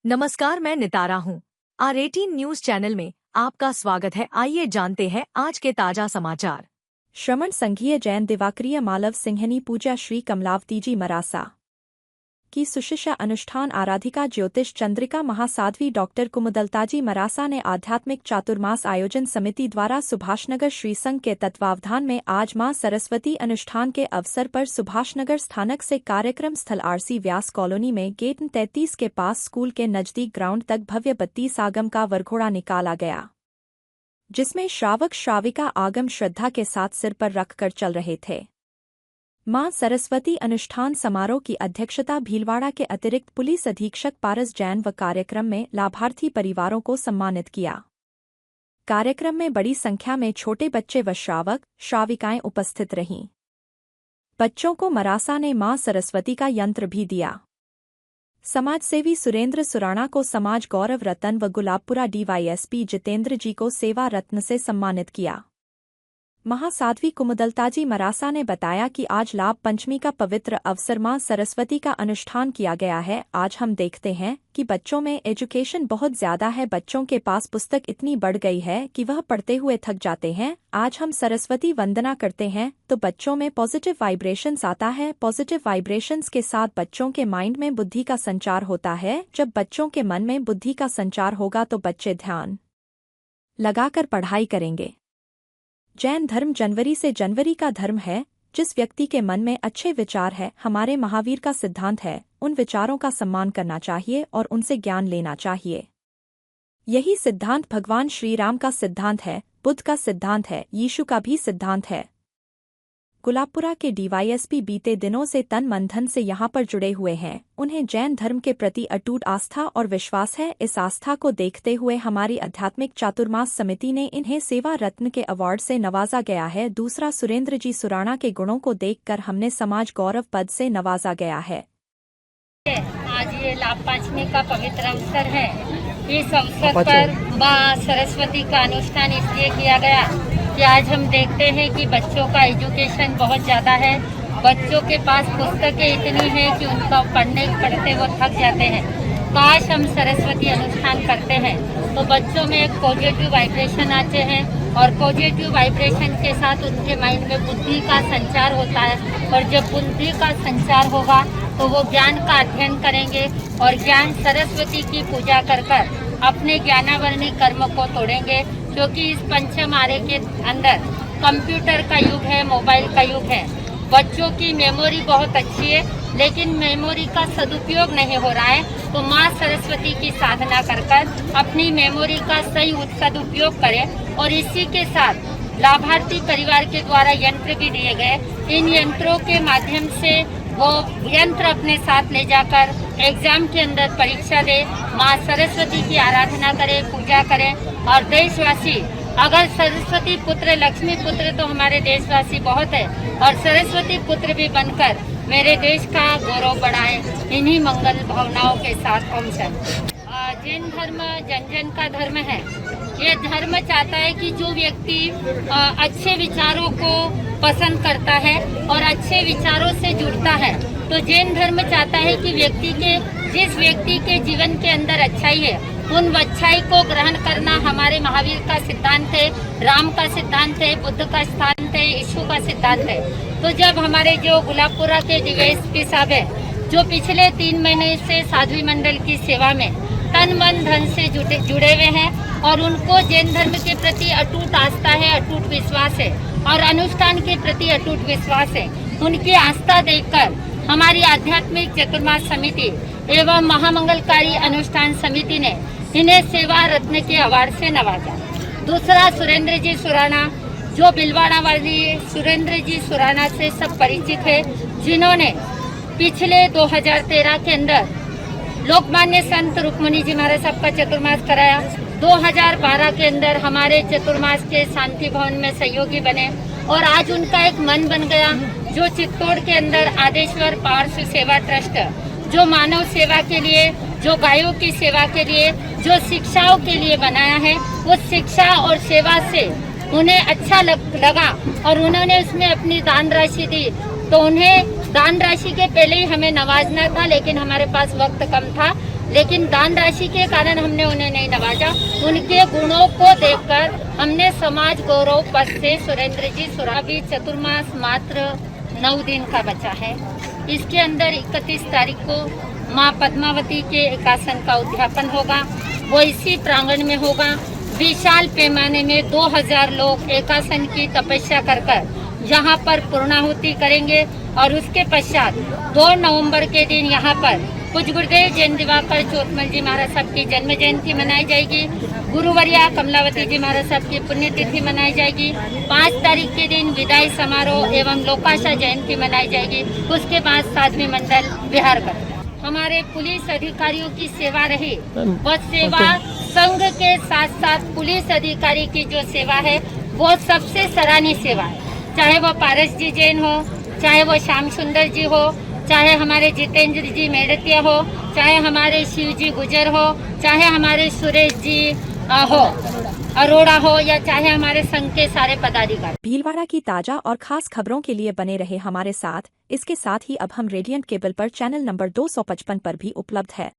नमस्कार, मैं नितारा हूँ। R18 न्यूज चैनल में आपका स्वागत है। आइए जानते हैं आज के ताजा समाचार। श्रमण संघीय जैन दिवाकरीय मालव सिंहनी पूजा श्री कमलावती जी मरासा की सुशिष्य अनुष्ठान आराधिका ज्योतिष चंद्रिका महासाध्वी डॉक्टर कुमुदलताजी मरासा ने आध्यात्मिक चातुर्मास आयोजन समिति द्वारा सुभाषनगर श्री संघ के तत्वावधान में आज मां सरस्वती अनुष्ठान के अवसर पर सुभाषनगर स्थानक से कार्यक्रम स्थल RC व्यास कॉलोनी में गेट 33 के पास स्कूल के नजदीक ग्राउंड तक भव्य 32 आगम का वरघोड़ा निकाला गया, जिसमें श्रावक श्राविका आगम श्रद्धा के साथ सिर पर रखकर चल रहे थे। मां सरस्वती अनुष्ठान समारोह की अध्यक्षता भीलवाड़ा के अतिरिक्त पुलिस अधीक्षक पारस जैन व कार्यक्रम में लाभार्थी परिवारों को सम्मानित किया। कार्यक्रम में बड़ी संख्या में छोटे बच्चे व श्रावक श्राविकाएं उपस्थित रहीं। बच्चों को मरासा ने मां सरस्वती का यंत्र भी दिया। समाजसेवी सुरेंद्र सुराणा को समाज गौरव रत्न व गुलाबपुरा DYSP जितेंद्र जी को सेवा रत्न से सम्मानित किया। महासाध्वी कुमुदलताजी मरासा ने बताया कि आज लाभ पंचमी का पवित्र अवसर मां सरस्वती का अनुष्ठान किया गया है। आज हम देखते हैं कि बच्चों में एजुकेशन बहुत ज्यादा है। बच्चों के पास पुस्तक इतनी बढ़ गई है कि वह पढ़ते हुए थक जाते हैं। आज हम सरस्वती वंदना करते हैं तो बच्चों में पॉजिटिव वाइब्रेशंस आता है। पॉजिटिव वाइब्रेशंस के साथ बच्चों के माइंड में बुद्धि का संचार होता है। जब बच्चों के मन में बुद्धि का संचार होगा तो बच्चे ध्यान लगाकर पढ़ाई करेंगे। जैन धर्म जनवरी से जनवरी का धर्म है। जिस व्यक्ति के मन में अच्छे विचार है, हमारे महावीर का सिद्धांत है, उन विचारों का सम्मान करना चाहिए और उनसे ज्ञान लेना चाहिए। यही सिद्धांत भगवान श्री राम का सिद्धांत है, बुद्ध का सिद्धांत है, यीशु का भी सिद्धांत है। गुलाबपुरा के DYSP बीते दिनों से तन मन धन से यहाँ पर जुड़े हुए हैं। उन्हें जैन धर्म के प्रति अटूट आस्था और विश्वास है। इस आस्था को देखते हुए हमारी आध्यात्मिक चातुर्मास समिति ने इन्हें सेवा रत्न के अवार्ड से नवाजा गया है। दूसरा, सुरेंद्र जी सुराणा के गुणों को देखकर हमने समाज गौरव पद से नवाजा गया है। आज ये लाभ पंचमी का पवित्र अवसर है। इस अवसर पर मां सरस्वती का अनुष्ठान इसलिए किया गया कि आज हम देखते हैं कि बच्चों का एजुकेशन बहुत ज़्यादा है। बच्चों के पास पुस्तकें इतनी हैं कि उनका पढ़ते वो थक जाते हैं। काश हम सरस्वती अनुष्ठान करते हैं तो बच्चों में एक पॉजिटिव वाइब्रेशन आते हैं और पॉजिटिव वाइब्रेशन के साथ उनके माइंड में बुद्धि का संचार होता है। और जब बुद्धि का संचार होगा तो वो ज्ञान का अध्ययन करेंगे और ज्ञान सरस्वती की पूजा कर अपने ज्ञानावर्णी कर्म को तोड़ेंगे। क्योंकि इस पंचम आरे के अंदर कंप्यूटर का युग है, मोबाइल का युग है। बच्चों की मेमोरी बहुत अच्छी है लेकिन मेमोरी का सदुपयोग नहीं हो रहा है। तो माँ सरस्वती की साधना कर अपनी मेमोरी का सही सदुपयोग करें। और इसी के साथ लाभार्थी परिवार के द्वारा यंत्र भी दिए गए। इन यंत्रों के माध्यम से वो यंत्र अपने साथ ले जाकर एग्जाम के अंदर परीक्षा दे, माँ सरस्वती की आराधना करें, पूजा करें। और देशवासी, अगर सरस्वती पुत्र लक्ष्मी पुत्र तो हमारे देशवासी बहुत है और सरस्वती पुत्र भी बनकर मेरे देश का गौरव बढ़ाए। इन्हीं मंगल भावनाओं के साथ हम सब। जैन धर्म जन जन का धर्म है। ये धर्म चाहता है कि जो व्यक्ति अच्छे विचारों को पसंद करता है और अच्छे विचारों से जुड़ता है, तो जैन धर्म चाहता है कि जिस व्यक्ति के जीवन के अंदर अच्छाई है उन अच्छाई को ग्रहण करना हमारे महावीर का सिद्धांत है, राम का सिद्धांत है, बुद्ध का सिद्धांत है, यीशु का सिद्धांत है। तो जब हमारे जो गुलाबपुरा के DYSP साहब है, जो पिछले 3 महीने से साध्वी मंडल की सेवा में तन मन धन से जुड़े हुए हैं और उनको जैन धर्म के प्रति अटूट आस्था है, अटूट विश्वास है और अनुष्ठान के प्रति अटूट विश्वास है। उनकी आस्था देखकर हमारी आध्यात्मिक चतुर्मास समिति एवं महामंगलकारी अनुष्ठान समिति ने इन्हें सेवा रत्न के अवार्ड से नवाजा। दूसरा, सुरेंद्र जी सुराणा, जो भीलवाड़ा वाली सुरेंद्र जी सुराणा से सब परिचित है, जिन्होंने पिछले 2013 के अंदर लोकमान्य संत रुक्मणी जी महाराज साहब का चतुर्मास कराया। 2012 के अंदर हमारे चतुर्मास के शांति भवन में सहयोगी बने और आज उनका एक मन बन गया जो चित्तौड़ के अंदर आदेश्वर पार्श्व सेवा ट्रस्ट, जो मानव सेवा के लिए, जो गायों की सेवा के लिए, जो शिक्षाओं के लिए बनाया है, उस शिक्षा और सेवा से उन्हें अच्छा लगा और उन्होंने उसमें अपनी दान राशि दी। तो उन्हें दान राशि के पहले ही हमें नवाजना था, लेकिन हमारे पास वक्त कम था। लेकिन दान राशि के कारण हमने उन्हें नहीं नवाजा। उनके गुणों को देखकर हमने समाज गौरव पद से सुरेंद्र जी सुराभी चतुर्मास मात्र 9 दिन का बचा है। इसके अंदर 31 तारीख को माँ पद्मावती के एकासन का उद्यापन होगा। वो इसी प्रांगण में होगा। विशाल पैमाने में 2000 लोग एकासन की तपस्या कर यहाँ पर पूर्णाहुति करेंगे और उसके पश्चात 2 नवंबर के दिन यहाँ पर पूज्य गुरुदेव जैन दिवाकर चोतमल जी महाराज साहब की जन्म जयंती मनाई जाएगी। गुरुवर्या कमलावती जी महाराज साहब की पुण्यतिथि मनाई जाएगी। 5 तारीख के दिन विदाई समारोह एवं लोकाशा जयंती मनाई जाएगी। उसके बाद साध्वी मंडल विहार कर हमारे पुलिस अधिकारियों की सेवा रही। वह सेवा संघ के साथ साथ पुलिस अधिकारी की जो सेवा है वो सबसे सराहनीय सेवा है। चाहे वो पारस जी जैन हो, चाहे वो श्याम सुंदर जी हो, चाहे हमारे जितेंद्र जी मेड़तिया हो, चाहे हमारे शिव जी गुजर हो, चाहे हमारे सुरेश जी हो अरोड़ा हो, या चाहे हमारे संघ के सारे पदाधिकारी। भीलवाड़ा की ताजा और खास खबरों के लिए बने रहे हमारे साथ। इसके साथ ही अब हम रेडियंट केबल पर चैनल नंबर 255 पर भी उपलब्ध है।